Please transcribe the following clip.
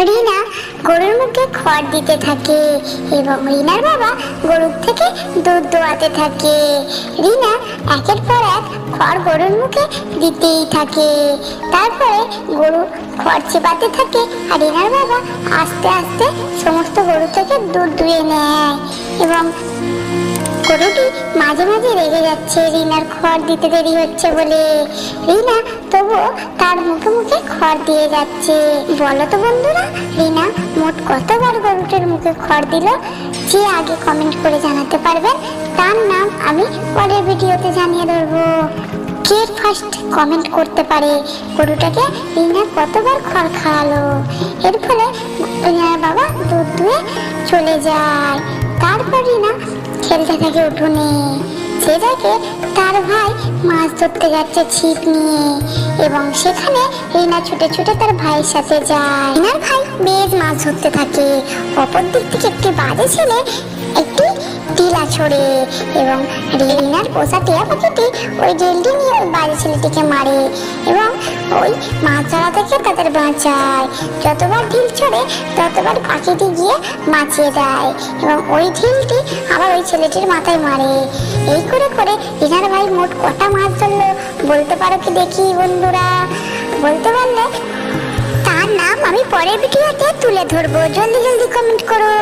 রিনা গরুর মুখে খড় দিতে থাকে এবং রিনার বাবা গরুর থেকে দুধ দোয়াতে থাকে। রিনা একের পর এক খড় গরুর মুখে দিতেই থাকে। তারপরে গরু খড় চেপাতে থাকে আর রিনার বাবা আস্তে আস্তে সমস্ত গরু থেকে দুধ দুয়ে নেয় এবং গরুটি মাঝে মাঝে রেগে যাচ্ছে রিনার খড় দিতে দেরি হচ্ছে বলে। রিনা তবুও তার মুখে মুখে খড় দিয়ে যাচ্ছে। বলো তো বন্ধুরা, রিনা মোট কতবার গরুটির মুখে খড় দিল? যে আগে কমেন্ট করে জানাতে পারবেন তার নাম আমি পরের ভিডিওতে জানিয়ে দেবো। কে ফার্স্ট কমেন্ট করতে পারে গরুটাকে রিনা কতবার খড় খাওয়ালো। এর ফলে রিনার বাবা দুধ দুয়ে চলে যায়। তারপর রিনা খেলতে থাকে উঠোনে। সে দেখে তার ভাই মাছ ধরতে যাচ্ছে ছিপ নিয়ে এবং সেখানে রিনা ছুটে ছুটে তার ভাইয়ের সাথে যায়। রিনার ভাই বেশ মাছ ধরতে থাকে। অপর দিক থেকে একটি বাজে ছেলে একটি টিলা ছোড়ে এবং রিনার পোষা টিয়া পাখিটি ওই ডেলটি নিয়ে ওই বাজে ছেলেটিকে মারে এবং ওই মাছ ধরা থেকে তাদের বাঁচায়। যতবার ঢিল ছড়ে ততবার পাখিটি গিয়ে বাঁচিয়ে দেয় এবং ওই ঢিলটি আবার ওই ছেলেটির মাথায় মারে। এই করে করে রিনার ভাই মোট কটা মাছ ধরলো বলতে পারো কি দেখি বন্ধুরা? বলতে পারলে তার নাম আমি পরের ভিডিওতে তুলে ধরবো। জলদি জলদি কমেন্ট করো।